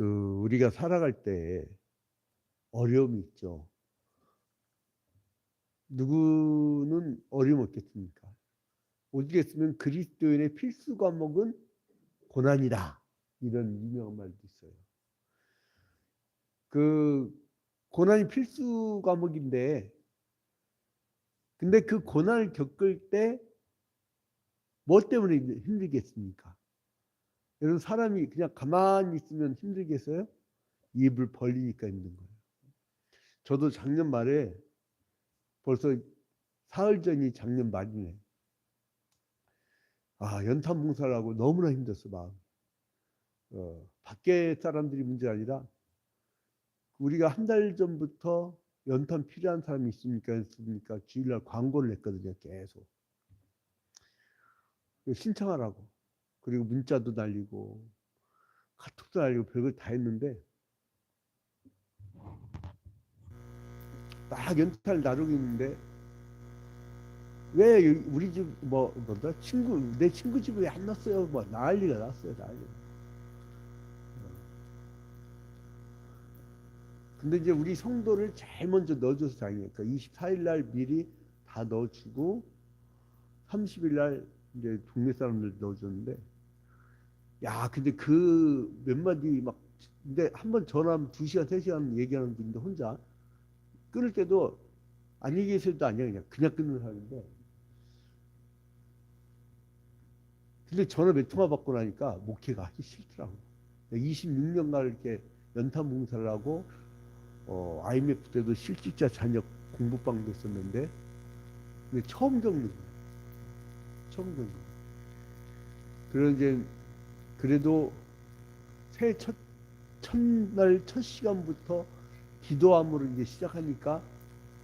우리가 살아갈 때 어려움이 있죠. 누구는 어려움 없겠습니까? 오죽했으면 그리스도인의 필수 과목은 고난이다. 이런 유명한 말도 있어요. 고난이 필수 과목인데, 근데 그 고난을 겪을 때 뭐 때문에 힘들겠습니까? 여러분, 사람이 그냥 가만히 있으면 힘들겠어요? 입을 벌리니까 힘든 거예요. 저도 작년 말에 벌써 사흘 전이 작년 말이네. 연탄 봉사를 하고 너무나 힘들었어, 마음. 밖에 사람들이 문제 아니라 우리가 한 달 전부터 연탄 필요한 사람이 있습니까? 주일날 광고를 냈거든요, 계속. 신청하라고. 그리고 문자도 날리고 카톡도 날리고 별걸 다 했는데 막 연탄을 나르고 있는데 왜 우리 집 내 친구 집에 왜 안 났어요? 뭐 난리가 났어요, 난리가. 근데 이제 우리 성도를 제일 먼저 넣어줘서 다행이에요. 그러니까 24일 날 미리 다 넣어주고 30일 날 이제 동네 사람들 넣어줬는데, 야, 근데 그 몇 마디 막, 근데 한 번 전화하면 2시간, 3시간 얘기하는 분인데 혼자 끊을 때도 안녕히 계세요도 아니야. 그냥 끊는 사람인데. 근데 전화 몇 통화 받고 나니까 목회가 하기 싫더라고. 26년간 이렇게 연탄 봉사를 하고, IMF 때도 실직자 자녀 공부방도 했었는데, 근데 처음 겪는 거예요. 처음 겪는 거예요. 그래서 이제, 그래도 새해 첫날 첫 시간부터 기도함으로 이제 시작하니까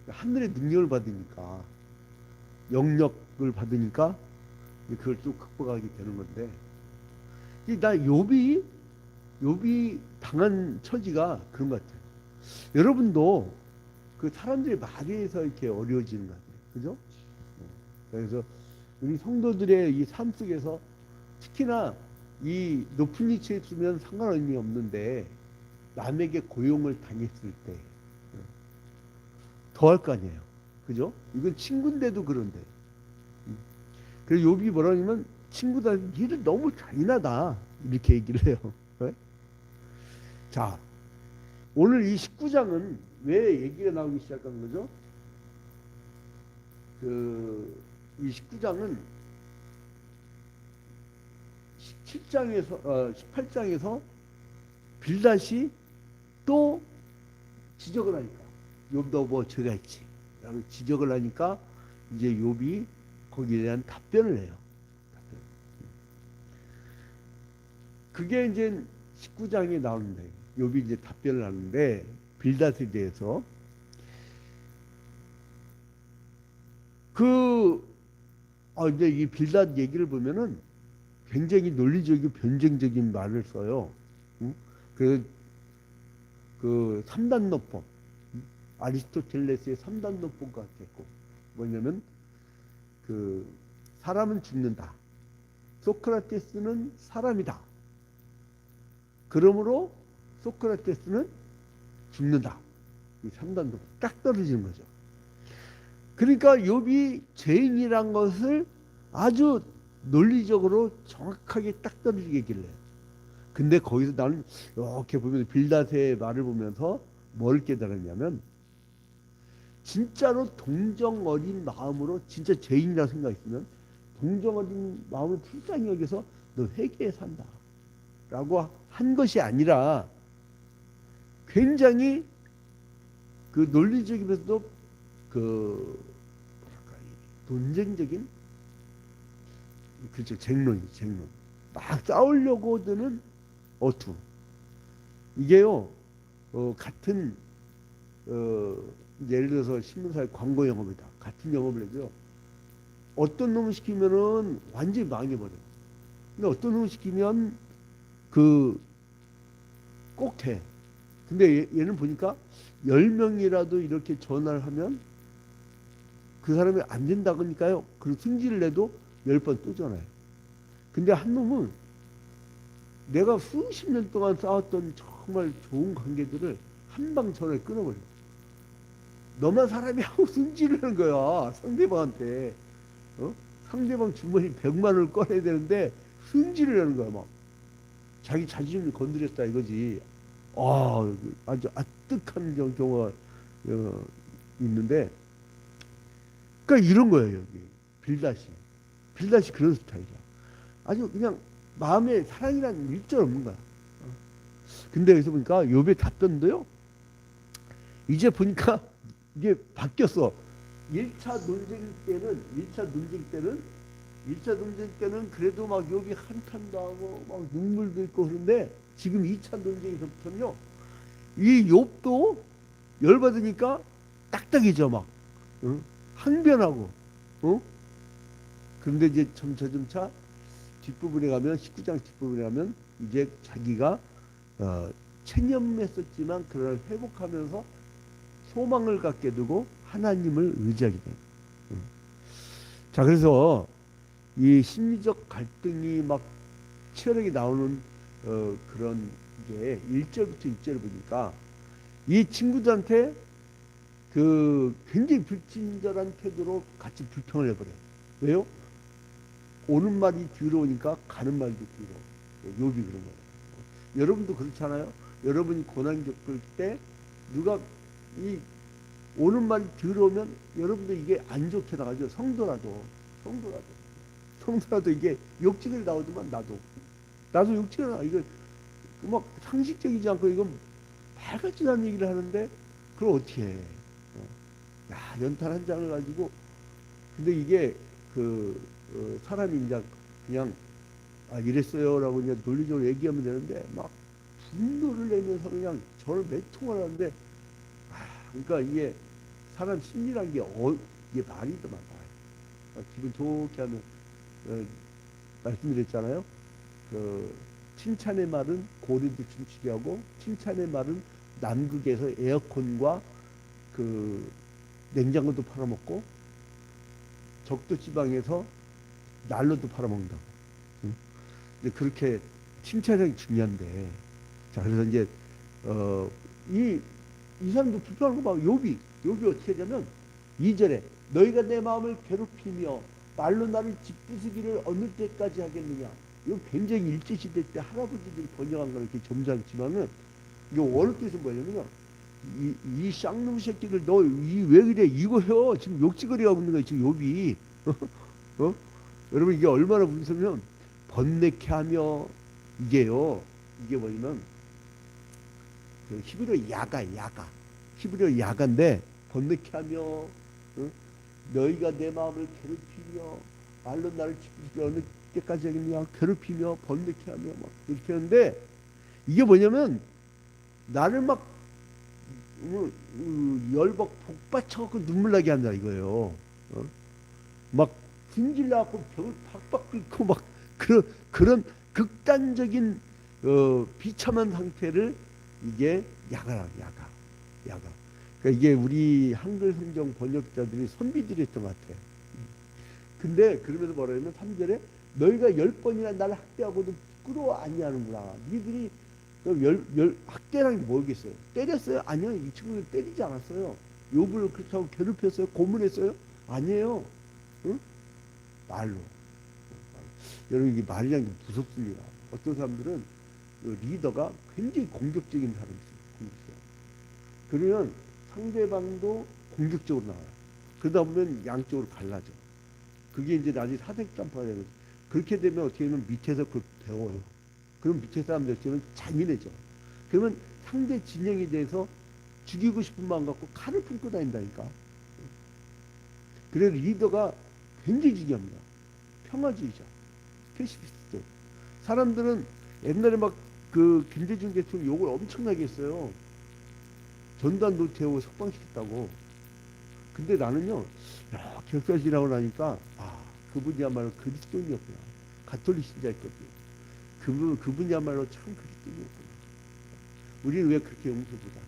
하늘의 능력을 받으니까 영역을 받으니까 그걸 또 극복하게 되는 건데, 나 욥이 당한 처지가 그런 것 같아요. 여러분도 그 사람들의 말에 의해서 이렇게 어려워지는 것 같아요. 그죠? 그래서 우리 성도들의 이 삶 속에서 특히나 이 높은 위치에 있으면 상관이 없는데 남에게 고용을 당했을 때 더 할 거 아니에요. 그죠? 이건 친구인데도 그런데. 그래서 욥이 뭐라냐면 친구들 일을 너무 잔인하다 이렇게 얘기를 해요. 네? 자, 오늘 이 19장은 왜 얘기가 나오기 시작한 거죠? 이 19장은 18장에서 빌닷이 또 지적을 하니까 욥도 뭐 죄가 있지 라고 지적을 하니까 이제 욥이 거기에 대한 답변을 해요. 그게 이제 19장에 나오는데 욥이 이제 답변을 하는데 빌닷에 대해서 이제 이 빌닷 얘기를 보면은 굉장히 논리적이고 변증적인 말을 써요. 그 3단노법, 아리스토텔레스의 3단노법 같았고, 뭐냐면 사람은 죽는다. 소크라테스는 사람이다. 그러므로 소크라테스는 죽는다. 이 3단노법 딱 떨어지는 거죠. 그러니까 욥이 죄인이란 것을 아주 논리적으로 정확하게 딱 떨어지게 얘기를 해요. 근데 거기서 나는 이렇게 보면서 빌닷의 말을 보면서 뭘 깨달았냐면 진짜로 동정 어린 마음으로 진짜 죄인이라 생각했으면 동정 어린 마음을 불쌍히 여기서 너 회개해 산다 라고 한 것이 아니라 굉장히 그 논리적이면서도 논쟁적인 그렇죠. 쟁론. 막 싸우려고 드는 어투. 이게요, 같은, 예를 들어서 신문사의 광고 영업이다. 같은 영업을 해도요, 어떤 놈을 시키면은 완전히 망해버려요. 근데 어떤 놈을 시키면 꼭 해. 근데 얘는 보니까 10명이라도 이렇게 전화를 하면 그 사람이 안 된다고 하니까요, 그리고 승질을 내도 10번 또 전화해. 근데 한 놈은 내가 수십 년 동안 싸웠던 저 정말 좋은 관계들을 한 방 전에 끊어버려. 너만 사람이 하고 승질을 하는 거야, 상대방한테. 어? 상대방 주머니 100만 원을 꺼내야 되는데 승질을 하는 거야, 막. 자기 자신을 건드렸다 이거지. 아주 아득한 경우가 있는데, 그러니까 이런 거예요, 여기. 빌다시. 빌다시 그런 스타일이야. 아주 그냥 마음에 사랑이란 일절 없는 거야. 근데 여기서 보니까 욥의 답변도요, 이제 보니까 이게 바뀌었어. 1차 논쟁 때는, 1차 논쟁 때는 그래도 막 욥이 한탄도 하고 막 눈물도 있고 그런데 지금 2차 논쟁에서부터는요, 이 욥도 열받으니까 딱딱해져 막. 응? 항변하고. 어? 그런데 이제 점차 뒷부분에 가면 19장 뒷부분에 가면 이제 자기가 체념했었지만 그걸 회복하면서 소망을 갖게 되고 하나님을 의지하게 돼요. 자, 그래서 이 심리적 갈등이 막 치열하게 나오는 그런 게 1절부터 6절을 보니까 이 친구들한테 굉장히 불친절한 태도로 같이 불평을 해버려요. 왜요? 오는 말이 더러우니까 가는 말도 더러워. 욥이 그런 거예요. 여러분도 그렇잖아요. 여러분이 고난 겪을 때 누가 이 오는 말이 더러우면 여러분도 이게 안 좋게 나가죠. 성도라도 이게 욕지거리 나오지만 나도 욕지거리 나와. 이거 막 상식적이지 않고 이건 말같지도 않은 얘기를 하는데 그걸 어떻게 해? 야, 연탄 한 장을 가지고. 근데 이게 사람이 이제 그냥 이랬어요라고 이제 논리적으로 얘기하면 되는데 막 분노를 내면서 그냥 저를 매통을 하는데, 그러니까 이게 사람 심리란 게 이게 말이더만 말. 기분 좋게 하면 말씀드렸잖아요. 칭찬의 말은 고리도 춤추게 하고, 칭찬의 말은 남극에서 에어컨과 냉장고도 팔아먹고, 적도 지방에서 난로도 팔아먹는다고. 응? 근데 그렇게 칭찬이 중요한데, 자, 그래서 이제 이 사람도 불편한 거 봐. 욥이 어떻게 하냐면 2절에 너희가 내 마음을 괴롭히며 말로 나를 짓부수기를 어느 때까지 하겠느냐. 이거 굉장히 일제시대 때 할아버지들이 번역한 거 이렇게 점잖지만은 이거 원어 뜻은 뭐냐면요, 이 쌍놈 새끼들 너 왜 그래 이거요. 지금 욕지거리 하고 있는 거야 지금 욥이. 여러분 이게 얼마나 무서우면 번뇌케 하며, 이게 뭐냐면 히브리어 히브리어 야가인데 번뇌케 하며, 너희가 내 마음을 괴롭히며 말로 나를 짓부수기 어느 때까지 하겠느냐. 괴롭히며 번뇌케 하며 막 이렇게 하는데, 이게 뭐냐면 나를 막 열받 복받쳐갖고 눈물 나게 한다 이거예요. 막 승질나갖고 벽을 팍팍 긁고 막 그런 극단적인 비참한 상태를 이게 야가. 그러니까 이게 우리 한글 성경 번역자들이 선비들이 했던 것 같아. 근데 그러면서 뭐라 하냐면 3절에 너희가 10번이나 나를 학대하고도 부끄러워 아니하는구나. 니들이 학대라는 게 뭐겠어요? 때렸어요? 아니요. 이 친구들 때리지 않았어요. 욥을 그렇다고 괴롭혔어요? 고문했어요? 아니에요. 응? 말로. 여러분 이게 말이라는 게 무섭습니다. 어떤 사람들은 리더가 굉장히 공격적인 사람이 있어요. 그러면 상대방도 공격적으로 나와요. 그러다 보면 양쪽으로 갈라져. 그게 이제 나중에 사색단파가 되는 거죠. 그렇게 되면 어떻게 되면 밑에서 그걸 배워요. 그럼 밑에 사람들은 잔인해져. 그러면 상대 진영에 대해서 죽이고 싶은 마음 갖고 칼을 품고 다닌다니까. 그래서 리더가 굉장히 중요합니다. 평화주의자, 패시피스트. 사람들은 옛날에 막 김대중 대통령 욕을 엄청나게 했어요. 전두환 노태우 석방시켰다고. 근데 나는요, 격사 지나고 나니까 그분이야말로 그리스도인이었구나. 가톨릭 신자였거든요. 그분이야말로 참 그리스도인이었구나. 우리는 왜 그렇게 용서보다 할까?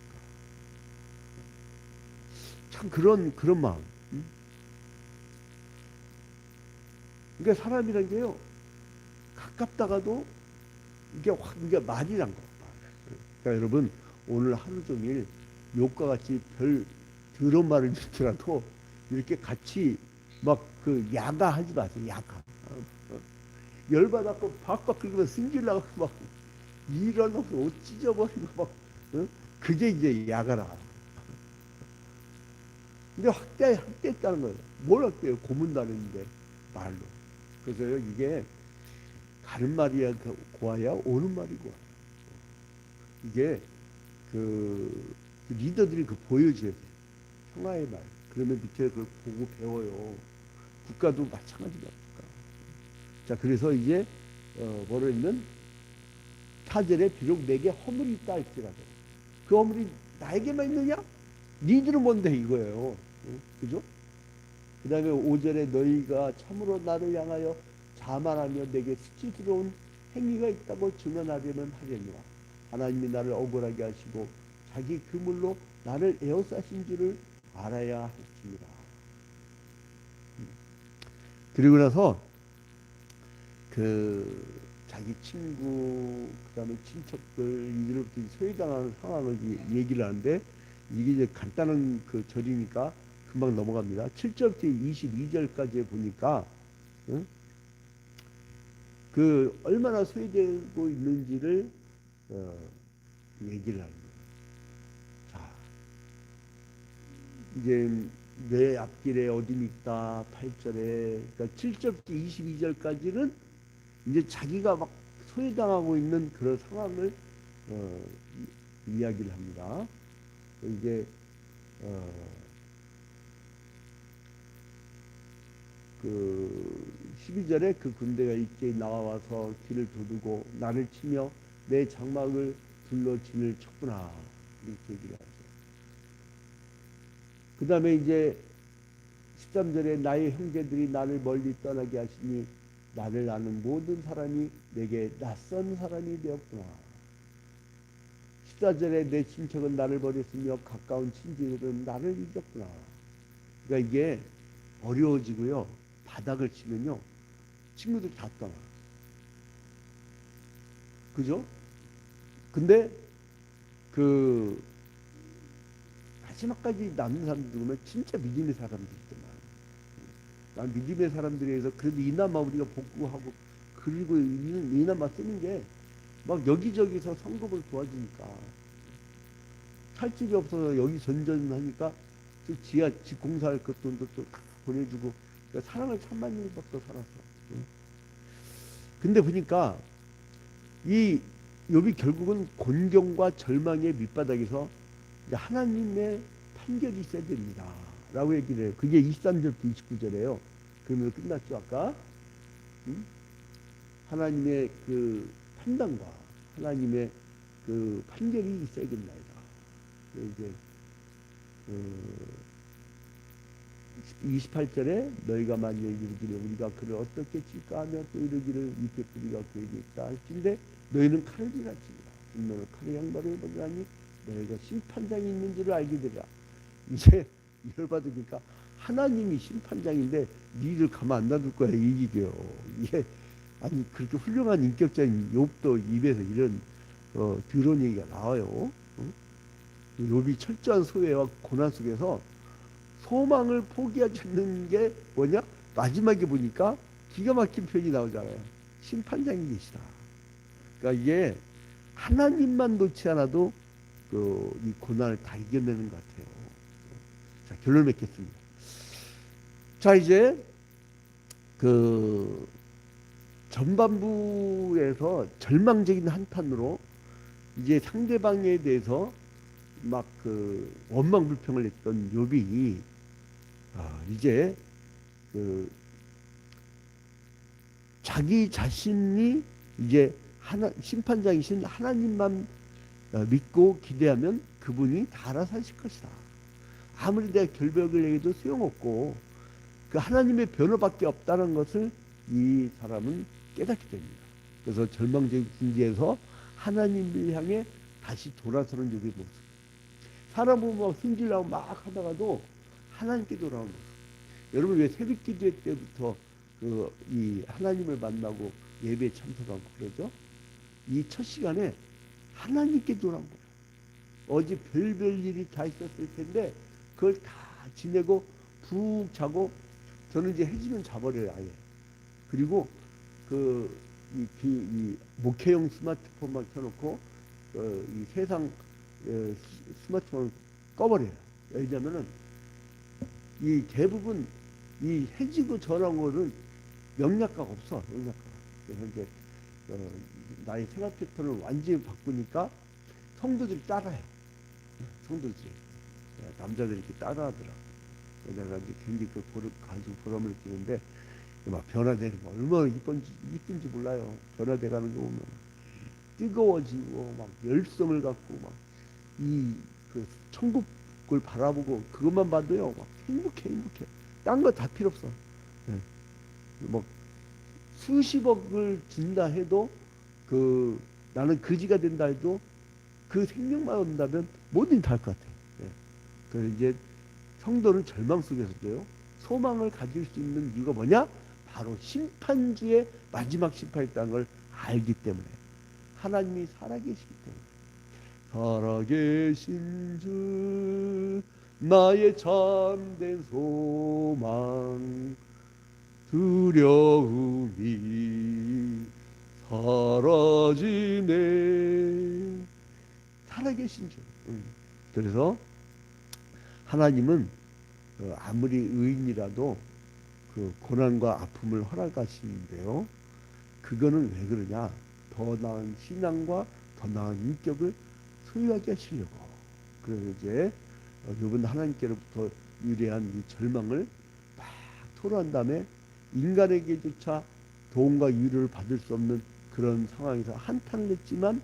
참 그런 마음. 응? 그러니까 사람이란 게요, 가깝다가도 이게 말이란 거. 그러니까 여러분 오늘 하루 종일 욕과 같이 별 더러운 말을 듣더라도 이렇게 같이 막 그 야가하지 마세요. 야가. 열받았고 박박 긁으면 승질나고 막 일어나서 옷 찢어버리고 막 그게 이제 야가라. 근데 학대했다는 거예요. 뭘 학대해요? 고문당했는데 말로. 그래서요 이게 가는 말이야 고와야 오는 말이 고와. 이게 그 리더들이 그 보여줘야 돼. 평화의 말. 그러면 밑에 그걸 보고 배워요. 국가도 마찬가지다. 국가. 자 그래서 이제 뭐로 있는 사절에 비록 내게 허물이 있다 할지라도 그 허물이 나에게만 있느냐? 니들은 뭔데 이거예요. 그죠? 그 다음에 5절에 너희가 참으로 나를 향하여 자만하며 내게 수치스러운 행위가 있다고 증언하려면 하려니와 하나님이 나를 억울하게 하시고 자기 그물로 나를 에워싸신 줄을 알아야 할지니라. 그리고 나서 그 자기 친구 그다음에 친척들 이들로부터 소외당하는 상황을 얘기를 하는데 이게 이제 간단한 그 절이니까 금방 넘어갑니다. 7절부터 22절까지 보니까 그 얼마나 소외되고 있는지를 얘기를 합니다. 자, 이제 내 앞길에 어둠이 있다 8절에 그러니까 7절부터 22절까지는 이제 자기가 막 소외당하고 있는 그런 상황을 이야기를 합니다. 이제 그 12절에 그 군대가 일제히 나와서 길을 두르고 나를 치며 내 장막을 둘러 진을 쳤구나 이렇게 얘기를 하죠. 그 다음에 이제 13절에 나의 형제들이 나를 멀리 떠나게 하시니 나를 아는 모든 사람이 내게 낯선 사람이 되었구나. 14절에 내 친척은 나를 버렸으며 가까운 친지들은 나를 잊었구나. 그러니까 이게 어려워지고요. 바닥을 치면요. 친구들 다 떠나. 그죠? 근데 그 마지막까지 남는 사람들 보면 진짜 믿음의 사람들이 있더만. 난 믿음의 사람들에 의해서 그래도 이나마 우리가 복구하고 그리고 이나마 쓰는 게 막 여기저기서 성급을 도와주니까 살 집이 없어서 여기 전전하니까 지하 집 공사할 것 돈도 또 보내주고 그러니까 사랑을 참 많이 받고 살았어. 근데 보니까 이 욥이 결국은 곤경과 절망의 밑바닥에서 하나님의 판결이 있어야 됩니다. 라고 얘기를 해요. 그게 23절부터 29절이에요. 그러면 끝났죠, 아까? 하나님의 그 판단과 하나님의 그 판결이 있어야 된다이다. 이제 28절에 너희가 만일 이르기를 우리가 그를 어떻게 칠까 하며 또 이르기를 이때 우리가 그에게 있다 할진데 너희는 칼을 비랄지니라. 분노는 칼의 양발을 벗으라니 너희가 심판장이 있는 줄을 알게 되라. 이제 열받으니까 하나님이 심판장인데 니들 가만 안 놔둘 거야 이 얘기요. 이게 아니 그렇게 훌륭한 인격자인 욥도 입에서 이런 더러운 얘기가 나와요. 욥이 철저한 소외와 고난 속에서 소망을 포기하지 않는 게 뭐냐? 마지막에 보니까 기가 막힌 표현이 나오잖아요. 심판장이 계시다. 그러니까 이게 하나님만 놓지 않아도 이 고난을 다 이겨내는 것 같아요. 자, 결론 맺겠습니다. 자, 이제 그 전반부에서 절망적인 한탄으로 이제 상대방에 대해서 막 그 원망불평을 했던 욥이 이제 그 자기 자신이 이제 심판장이신 하나님만 믿고 기대하면 그분이 다 알아서 하실 것이다. 아무리 내가 결벽을 얘기해도 소용없고 그 하나님의 변호밖에 없다는 것을 이 사람은 깨닫게 됩니다. 그래서 절망적인境지에서 하나님을 향해 다시 돌아서는 욥의 모습. 사람 보면 막 승질나고 막 하다가도 하나님께 돌아오는 모습. 여러분 왜 새벽 기도회 때부터 이 하나님을 만나고 예배에 참석하고 그러죠? 이 첫 시간에 하나님께 돌아온 거예요. 어제 별별 일이 다 있었을 텐데 그걸 다 지내고 푹 자고, 저는 이제 해지면 자버려요 아예. 그리고 이 목회용 스마트폰만 켜놓고 이 세상 스마트폰을 꺼버려요. 왜냐면은 이 대부분 이 해지고 전한 거는 영양가가 없어. 영양가가. 그래서 이제 나의 생활 패턴을 완전히 바꾸니까 성도들이 따라해. 성도들이. 남자들이 이렇게 따라하더라. 내가 이제 굉장히 가지고 보람을 느끼는데, 막 변화되는 거 얼마나 이쁜지 몰라요. 변화돼가는 거 보면 뜨거워지고 막 열성을 갖고 막 그 천국을 바라보고 그것만 봐도요 막 행복해. 딴 거 다 필요 없어. 뭐 수십억을 준다 해도 나는 거지가 된다 해도 그 생명만 온다면 뭐든 다 할 것 같아. 그래서 이제 성도는 절망 속에서도요 소망을 가질 수 있는 이유가 뭐냐? 바로 심판주의 마지막 심판이 있다는 걸 알기 때문에, 하나님이 살아계시기 때문에. 살아계신 주 나의 참된 소망, 두려움이 사라지네. 살아계신 주. 그래서 하나님은 아무리 의인이라도 그 고난과 아픔을 허락하시는데요, 그거는 왜 그러냐? 더 나은 신앙과 더 나은 인격을 소유하게 하시려고. 그래서 이제 이번 하나님께로부터 유래한 이 절망을 막 토로한 다음에 인간에게조차 도움과 위로를 받을 수 없는 그런 상황에서 한탄을 했지만,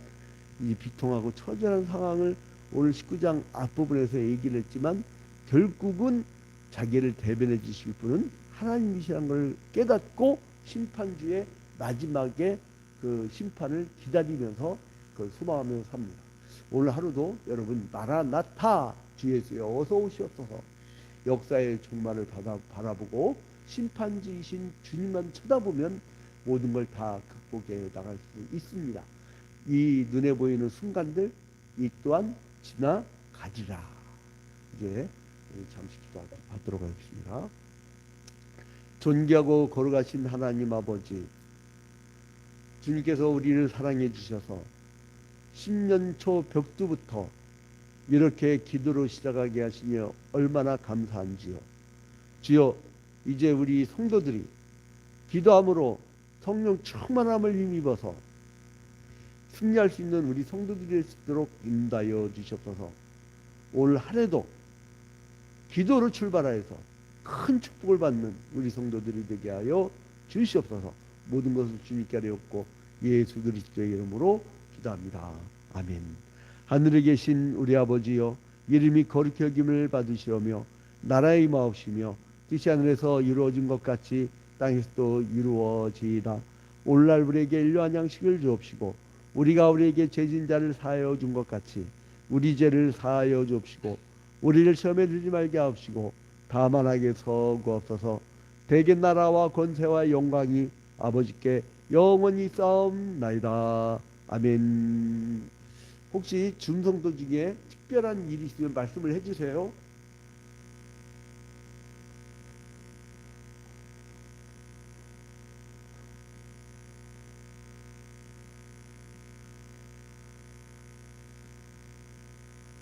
이 비통하고 처절한 상황을 오늘 19장 앞부분에서 얘기를 했지만, 결국은 자기를 대변해 주실 분은 하나님이시라는 걸 깨닫고 심판주의 마지막에 그 심판을 기다리면서 그걸 소망하면서 삽니다. 오늘 하루도 여러분 마라나타 주 예수여 어서 오시옵소서, 역사의 종말을 바라보고 심판주이신 주님만 쳐다보면 모든 걸 다 극복해 나갈 수 있습니다. 이 눈에 보이는 순간들 이 또한 지나가리라. 이제 잠시 기도하도록 하겠습니다. 존귀하고 거룩하신 하나님 아버지, 주님께서 우리를 사랑해 주셔서 10년 초 벽두부터 이렇게 기도로 시작하게 하시며 얼마나 감사한지요. 주여, 이제 우리 성도들이 기도함으로 성령 충만함을 힘입어서 승리할 수 있는 우리 성도들이 될 수 있도록 인도하여 주시옵소서. 올 한 해도 기도로 출발하여서 큰 축복을 받는 우리 성도들이 되게 하여 주시옵소서. 모든 것을 주님께 하옵고 예수 그리스도의 이름으로 기도합니다. 아멘. 하늘에 계신 우리 아버지여, 이름이 거룩히 여김을 받으시오며 나라의 임하옵시며 뜻이 하늘에서 이루어진 것 같이 땅에서도 이루어지이다. 오늘날 우리에게 일용할 양식을 주옵시고 우리가 우리에게 죄진 자를 사하여 준 것 같이 우리 죄를 사하여 주옵시고 우리를 시험에 들지 말게 하옵시고 다만 악에서 구하옵소서. 대개 나라와 권세와 영광이 아버지께 영원히 싸움나이다. 아멘. 혹시 중성도 중에 특별한 일이 있으면 말씀을 해주세요.